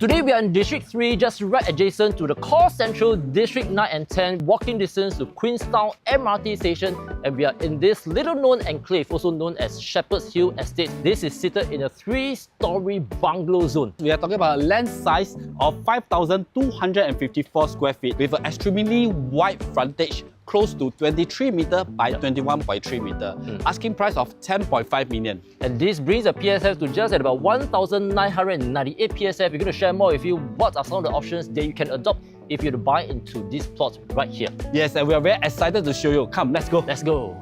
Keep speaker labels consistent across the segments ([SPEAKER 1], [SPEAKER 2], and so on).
[SPEAKER 1] Today we are in District 3, just right adjacent to the core central District 9 and 10, walking distance to Queenstown MRT station, and we are in this little known enclave, also known as Shepherd's Hill Estate. This is seated in a 3-storey bungalow zone.
[SPEAKER 2] We are talking about a land size of 5,254 square feet with an extremely wide frontage, close to 23 meter by 21.3 meter. Asking price of 10.5 million.
[SPEAKER 1] And this brings the PSF to just at about 1,998 PSF. We're going to share more with you what are some of the options that you can adopt if you were to buy into this plot right here.
[SPEAKER 2] Yes, and we are very excited to show you. Come, let's go.
[SPEAKER 1] Let's go.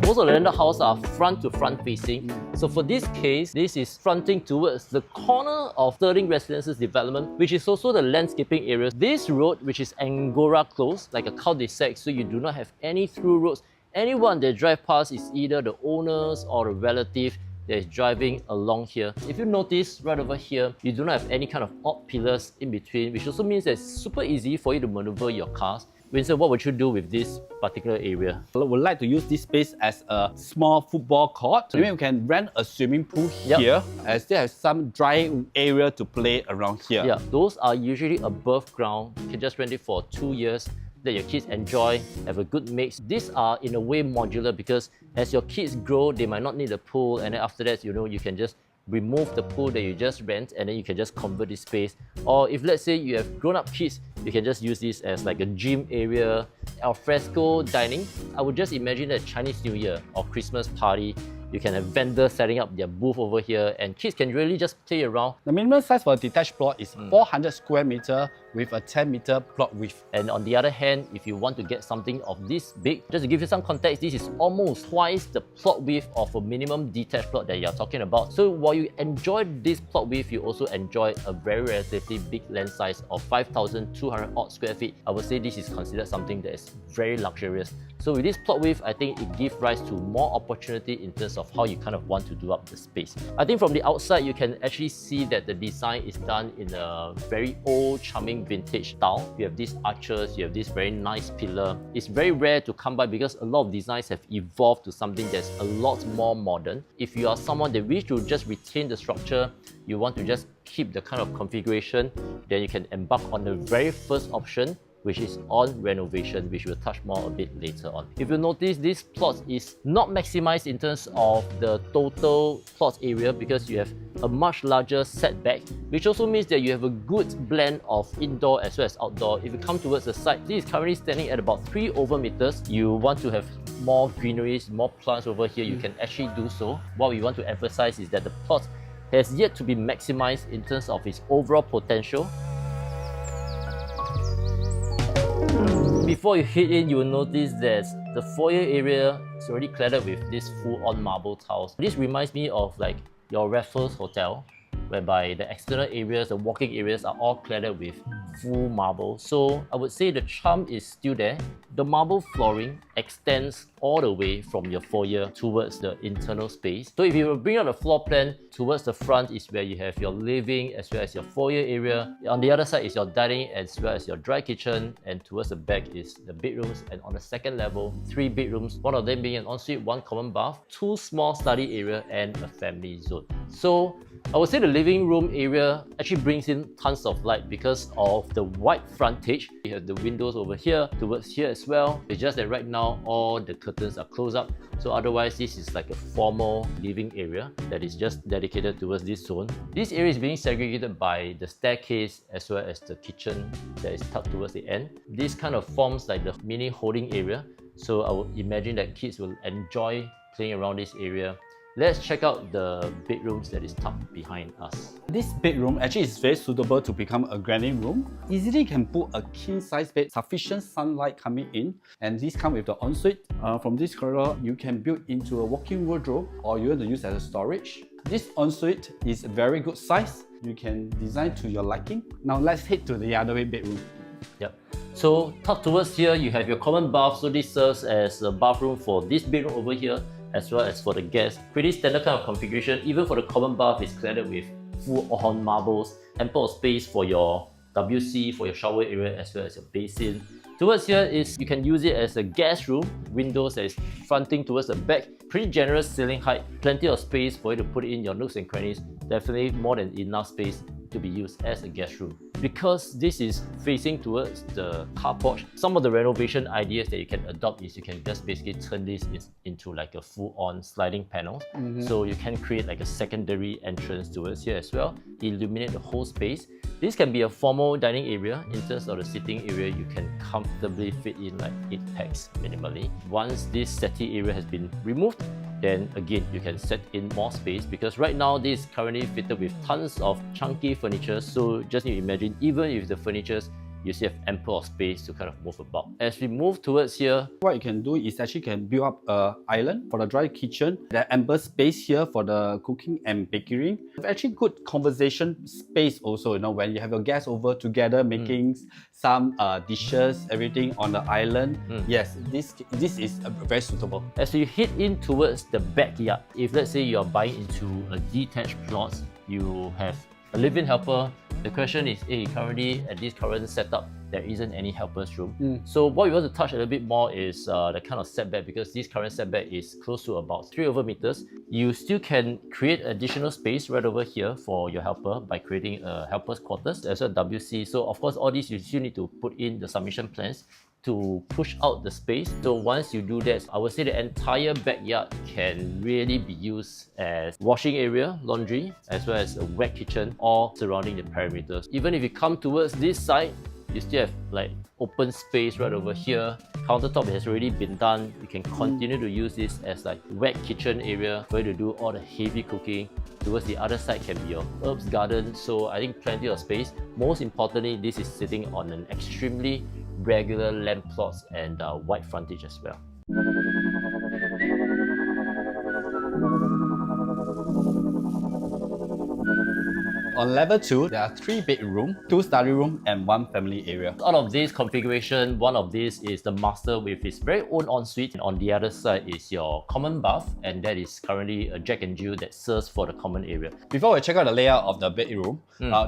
[SPEAKER 1] Most of the landed houses are front to front facing. So for this case, this is fronting towards the corner of Sterling Residences development, which is also the landscaping area. This road, which is Angora Close, like a cul-de-sac, so you do not have any through roads. Anyone that drive past is either the owners or the relative that is driving along here. If you notice right over here, you do not have any kind of odd pillars in between, which also means that it's super easy for you to maneuver your cars. Winson, what would you do with this particular area?
[SPEAKER 2] I would like to use this space as a small football court. Maybe we can rent a swimming pool here, as they have some dry area to play around here.
[SPEAKER 1] Yeah, those are usually above ground. You can just rent it for 2 years. That your kids enjoy, have a good mix. These are in a way modular because as your kids grow, they might not need a pool, and then after that, you can just remove the pool that you just rent and then you can just convert this space. Or if let's say you have grown-up kids, you can just use this as like a gym area, al fresco dining. I would just imagine that Chinese New Year or Christmas party, you can have vendors setting up their booth over here and kids can really just play around.
[SPEAKER 2] The minimum size for a detached plot is 400 square meter with a 10 meter plot width.
[SPEAKER 1] And on the other hand, if you want to get something of this big, just to give you some context, this is almost twice the plot width of a minimum detached plot that you're talking about. So while you enjoy this plot width, you also enjoy a very relatively big land size of 5,200 odd square feet. I would say this is considered something that is very luxurious. So with this plot width, I think it gives rise to more opportunity in terms of how you kind of want to do up the space. I think from the outside, you can actually see that the design is done in a very old, charming vintage style. You have these arches, you have this very nice pillar. It's very rare to come by because a lot of designs have evolved to something that's a lot more modern. If you are someone that wish to just retain the structure, you want to just keep the kind of configuration, then you can embark on the very first option, which is on renovation, which we'll touch more a bit later on. If you notice, this plot is not maximized in terms of the total plot area because you have a much larger setback, which also means that you have a good blend of indoor as well as outdoor. If you come towards the side, this is currently standing at about 3 over meters. You want to have more greeneries, more plants over here, you can actually do so. What we want to emphasize is that the plot has yet to be maximized in terms of its overall potential. Before you hit in, you will notice that the foyer area is already cladded with this full-on marble tiles. This reminds me of like your Raffles Hotel, whereby the external areas, the walking areas are all cladded with full marble. So I would say the charm is still there. The marble flooring extends all the way from your foyer towards the internal space. So if you bring out the floor plan, towards the front is where you have your living as well as your foyer area. On the other side is your dining as well as your dry kitchen, and towards the back is the bedrooms, and on the second level, 3 bedrooms, one of them being an ensuite, 1 common bath, 2 small study area and a family zone. So I would say the living room area actually brings in tons of light because of the wide frontage. You have the windows over here, towards here as well. It's just that right now all the curtains are closed up. So otherwise this is like a formal living area that is just dedicated towards this zone. This area is being segregated by the staircase as well as the kitchen that is tucked towards the end. This kind of forms like the mini holding area. So I would imagine that kids will enjoy playing around this area. Let's check out the bedrooms that is tucked behind us.
[SPEAKER 2] This bedroom actually is very suitable to become a granny room. Easily can put a king size bed, sufficient sunlight coming in, and this comes with the ensuite. From this corridor, you can build into a walk-in wardrobe or you want to use as a storage. This ensuite is a very good size. You can design to your liking. Now let's head to the other bedroom.
[SPEAKER 1] Yep. So tucked towards here, you have your common bath. So this serves as a bathroom for this bedroom over here, as well as for the guests. Pretty standard kind of configuration. Even for the common bath, it's cladded with full-on marbles, ample space for your WC, for your shower area, as well as your basin. Towards here is you can use it as a guest room, windows that is fronting towards the back. Pretty generous ceiling height, plenty of space for you to put in your nooks and crannies. Definitely more than enough space to be used as a guest room. Because this is facing towards the car porch, some of the renovation ideas that you can adopt is you can just basically turn this into like a full-on sliding panel. So you can create like a secondary entrance towards here as well, illuminate the whole space. This can be a formal dining area. In terms of the sitting area, you can comfortably fit in like 8 packs minimally. Once this settee area has been removed, then again you can set in more space, because right now this is currently fitted with tons of chunky furniture, so just need to imagine even if the furnitures you still have ample of space to kind of move about. As we move towards here,
[SPEAKER 2] what you can do is actually can build up an island for the dry kitchen. There are ample space here for the cooking and baking. Actually good conversation space also, you know, when you have your guests over together making some dishes, everything on the island. Yes, this is very suitable.
[SPEAKER 1] As you head in towards the backyard, if let's say you're buying into a detached plot, you have a live-in helper. The question is, currently at this current setup, there isn't any helper's room. So what we want to touch a little bit more is the kind of setback, because this current setback is close to about 3 over meters. You still can create additional space right over here for your helper by creating a helper's quarters as well as WC. So of course, all these you still need to put in the submission plans to push out the space. So once you do that, I would say the entire backyard can really be used as washing area, laundry, as well as a wet kitchen, all surrounding the perimeters. Even if you come towards this side, you still have like open space right over here. Countertop has already been done. You can continue to use this as like wet kitchen area for you to do all the heavy cooking. Towards the other side can be your herbs garden, so I think plenty of space. Most importantly, this is sitting on an extremely regular land plots and wide frontage as well.
[SPEAKER 2] On level 2, there are 3 bedrooms, 2 study rooms and 1 family area.
[SPEAKER 1] Out of this configuration, one of these is the master with its very own ensuite, and on the other side is your common bath, and that is currently a Jack and Jill that serves for the common area.
[SPEAKER 2] Before we check out the layout of the bedroom,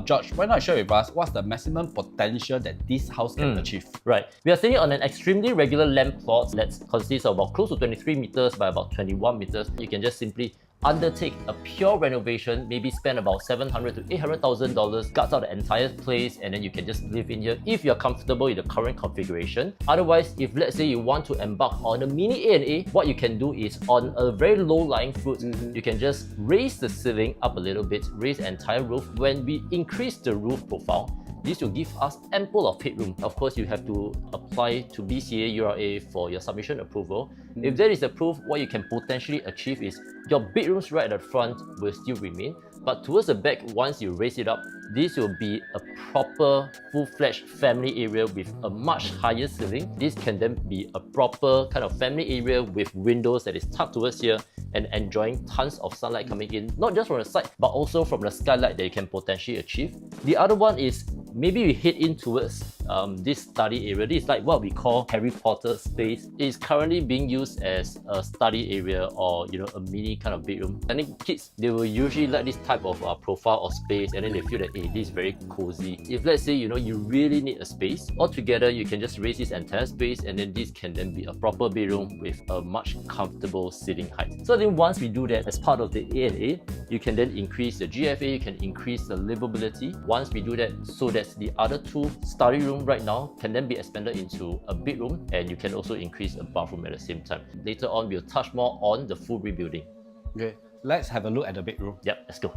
[SPEAKER 2] George, why not share with us what's the maximum potential that this house can achieve?
[SPEAKER 1] Right, we are sitting on an extremely regular land plot that consists of about close to 23 meters by about 21 meters. You can just simply undertake a pure renovation, maybe spend about $700,000 to $800,000, guts out the entire place, and then you can just live in here if you're comfortable with the current configuration. Otherwise, if let's say you want to embark on a mini A&A, what you can do is on a very low-lying fruit, you can just raise the ceiling up a little bit, raise the entire roof. When we increase the roof profile, this will give us ample of headroom. Of course, you have to apply to BCA URA for your submission approval. If that is approved, what you can potentially achieve is your bedrooms right at the front will still remain, but towards the back, once you raise it up, this will be a proper full-fledged family area with a much higher ceiling. This can then be a proper kind of family area with windows that is tucked towards here and enjoying tons of sunlight coming in, not just from the side, but also from the skylight that you can potentially achieve. The other one is maybe we head in towards this study area. This is like what we call Harry Potter space. It is currently being used as a study area or a mini kind of bedroom. I think kids, they will usually like this type of profile or space, and then they feel that hey, this is very cozy. If let's say you really need a space, altogether you can just raise this entire space, and then this can then be a proper bedroom with a much comfortable sitting height. So I think once we do that as part of the A&A, you can then increase the GFA, you can increase the livability. Once we do that, so that the other 2 study room right now can then be expanded into a bedroom, and you can also increase a bathroom at the same time. Later on, we'll touch more on the full rebuilding.
[SPEAKER 2] Okay, let's have a look at the bedroom.
[SPEAKER 1] Yep, let's go.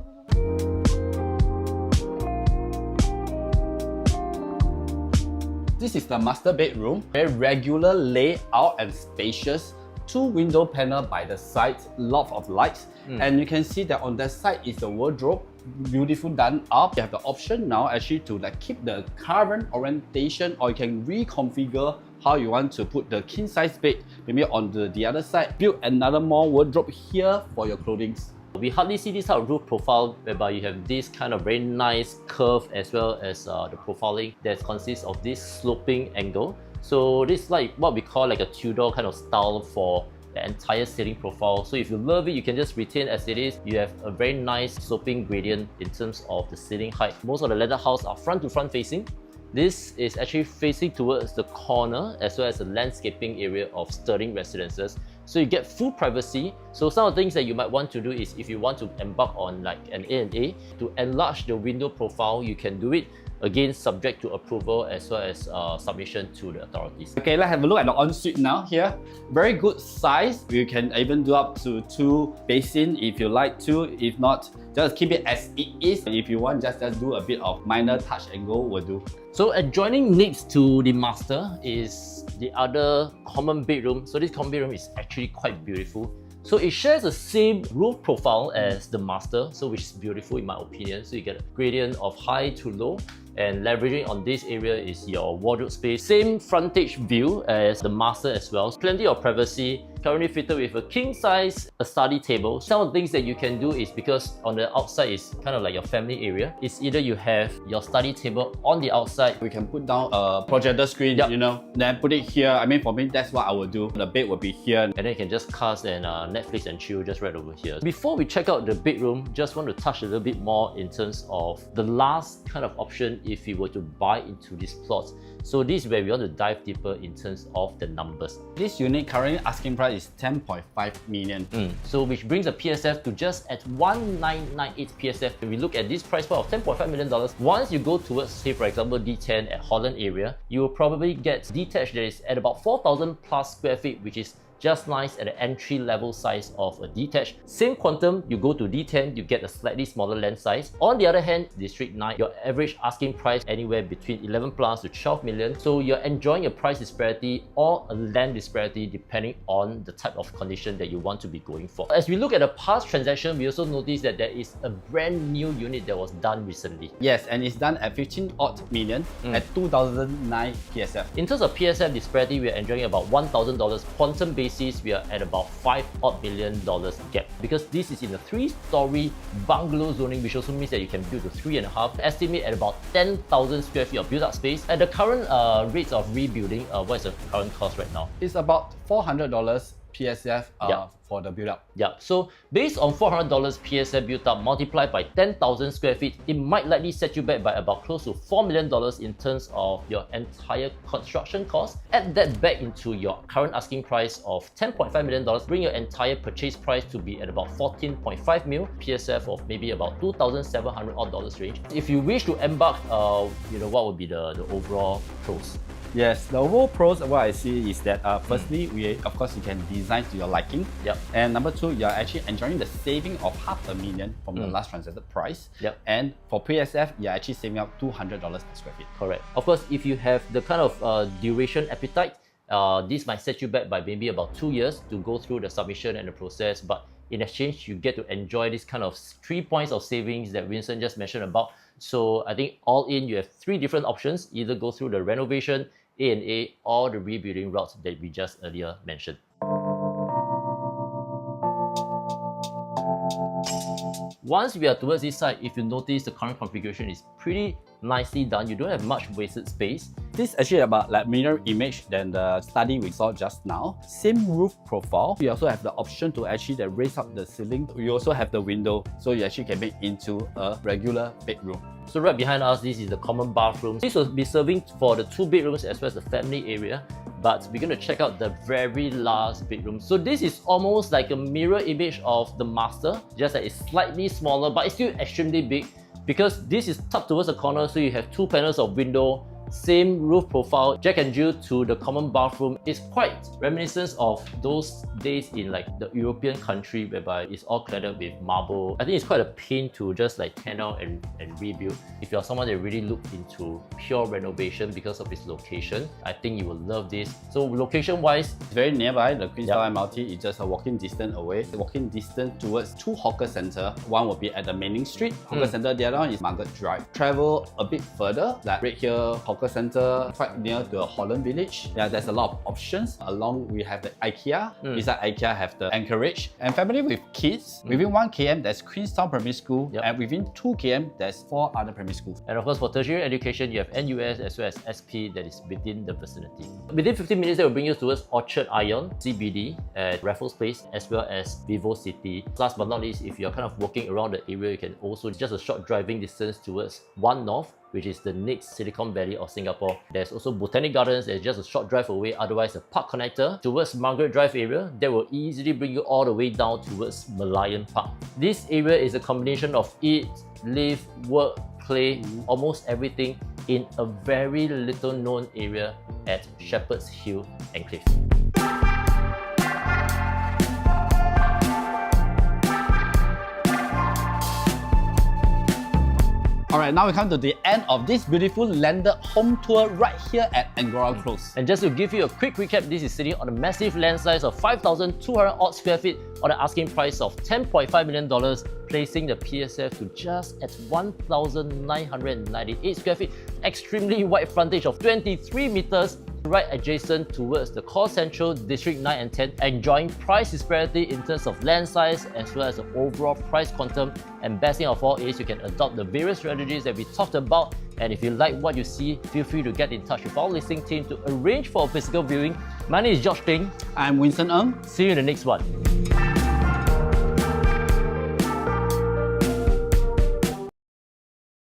[SPEAKER 2] This is the master bedroom. Very regular layout and spacious. 2 window panel by the side, lot of lights. And you can see that on that side is the wardrobe. Beautiful done up. You have the option now actually to keep the current orientation, or you can reconfigure how you want to put the king size bed maybe on the other side. Build another more wardrobe here for your clothing.
[SPEAKER 1] We hardly see this type of roof profile whereby you have this kind of very nice curve as well as the profiling that consists of this sloping angle. So this is like what we call like a Tudor kind of style for the entire ceiling profile. So if you love it, you can just retain as it is. You have a very nice sloping gradient in terms of the ceiling height. Most of the landed house are front to front facing. This is actually facing towards the corner as well as the landscaping area of Sterling residences. So you get full privacy. So some of the things that you might want to do is if you want to embark on like an A&A, to enlarge the window profile, you can do it. Again, subject to approval as well as submission to the authorities.
[SPEAKER 2] Okay, let's have a look at the ensuite now here. Very good size. You can even do up to 2 basin if you like to. If not, just keep it as it is. If you want, just do a bit of minor touch and go will do.
[SPEAKER 1] So adjoining next to the master is the other common bedroom. So this common bedroom is actually quite beautiful. So it shares the same roof profile as the master, so which is beautiful in my opinion. So you get a gradient of high to low, and leveraging on this area is your wardrobe space. Same frontage view as the master as well. Plenty of privacy. Currently fitted with a king size, a study table. Some of the things that you can do is because on the outside is kind of like your family area. It's either you have your study table on the outside.
[SPEAKER 2] We can put down a projector screen, you know, then put it here. I mean, for me, that's what I would do. The bed will be here.
[SPEAKER 1] And then you can just cast and Netflix and chill just right over here. Before we check out the bedroom, just want to touch a little bit more in terms of the last kind of option if you were to buy into this plot. So this is where we want to dive deeper in terms of the numbers.
[SPEAKER 2] This unit currently asking price is 10.5 million.
[SPEAKER 1] So which brings the PSF to just at 1998 PSF. When we look at this price point of $10.5 million, once you go towards, say for example, D10 at Holland area, you will probably get detached that is at about 4,000 plus square feet, which is just nice at the entry level size of a detached. Same quantum, you go to D10, you get a slightly smaller land size. On the other hand, District 9, your average asking price anywhere between 11 plus to 12 million. So you're enjoying a price disparity or a land disparity depending on the type of condition that you want to be going for. As we look at a past transaction, we also notice that there is a brand new unit that was done recently.
[SPEAKER 2] Yes, and it's done at 15 odd million at 2009 PSF.
[SPEAKER 1] In terms of PSF disparity, we are enjoying about $1,000. Quantum basis, we are at about $5 odd million gap. Because this is in a 3-story bungalow zoning, which also means that you can build to 3.5. Estimate at about 10,000 square feet of built-up space. At the current rates of rebuilding, what is the current cost right now?
[SPEAKER 2] It's about $400 PSF for the build-up.
[SPEAKER 1] Yeah, so based on $400 PSF built up multiplied by 10,000 square feet, it might likely set you back by about close to $4 million in terms of your entire construction cost. Add that back into your current asking price of $10.5 million, bring your entire purchase price to be at about 14.5 mil, PSF of maybe about $2,700 odd range. If you wish to embark, you know, what would be the overall pros?
[SPEAKER 2] Yes, the overall pros, what I see is that firstly, of course, you can design to your liking.
[SPEAKER 1] Yep.
[SPEAKER 2] And number two, you're actually enjoying the saving of $500,000 from the last transacted price.
[SPEAKER 1] Yep.
[SPEAKER 2] And for PSF, you're actually saving up $200 per square feet.
[SPEAKER 1] Correct. Of course, if you have the kind of duration appetite, this might set you back by maybe about 2 years to go through the submission and the process. But in exchange, you get to enjoy this kind of 3 points of savings that Winson just mentioned about. So I think all in, you have 3 different options. Either go through the renovation, A&A, or the rebuilding routes that we just earlier mentioned. Once we are towards this side, if you notice the current configuration is pretty nicely done. You don't have much wasted space.
[SPEAKER 2] This is actually about like mirror image than the study we saw just now. Same roof profile. You also have the option to actually raise up the ceiling. You also have the window, so you actually can make into a regular bedroom.
[SPEAKER 1] So right behind us, this is the common bathroom. This will be serving for the 2 bedrooms as well as the family area. But we're going to check out the very last bedroom. So this is almost like a mirror image of the master, just that it's slightly smaller, but it's still extremely big because this is tucked towards the corner, so you have 2 panels of window, same roof profile, Jack and Jill to the common bathroom. It's quite reminiscent of those days in like the European country whereby it's all cladded with marble. I think it's quite a pain to just like tear out and rebuild. If you're someone that really looked into pure renovation because of its location, I think you will love this. So location wise,
[SPEAKER 2] it's very nearby the Queenstown MRT. It's just a walking distance away. Walking distance towards 2 hawker center. One will be at the Ling Street hawker center. The other one is Margaret Drive. Travel a bit further, like right here, hawker center, quite near to a Holland Village. Yeah, there's a lot of options. Along we have the IKEA. Beside IKEA have the Anchorage. And family with kids, within 1 km there's Queenstown Primary School, and within 2 km there's 4 other primary schools.
[SPEAKER 1] And of course for tertiary education, you have NUS as well as SP that is within the vicinity. Within 15 minutes, that will bring you towards Orchard Ion, CBD at Raffles Place, as well as VivoCity. Last but not least, if you're kind of walking around the area, you can also just a short driving distance towards One North, which is the next Silicon Valley of Singapore. There's also Botanic Gardens, that's just a short drive away, otherwise a park connector towards Margaret Drive area that will easily bring you all the way down towards Merlion Park. This area is a combination of eat, live, work, play, almost everything in a very little known area at Shepherd's Hill Enclave.
[SPEAKER 2] Alright, now we come to the end of this beautiful landed home tour right here at Angora Close.
[SPEAKER 1] And just to give you a quick recap, this is sitting on a massive land size of 5,200 odd square feet on an asking price of $10.5 million, placing the PSF to just at 1,998 square feet, extremely wide frontage of 23 meters, right adjacent towards the core central District 9 and 10, enjoying price disparity in terms of land size as well as the overall price quantum. And best thing of all is you can adopt the various strategies that we talked about. And if you like what you see, feel free to get in touch with our listing team to arrange for a physical viewing. My name is Peng.
[SPEAKER 2] I'm Winson.
[SPEAKER 1] See you in the next one.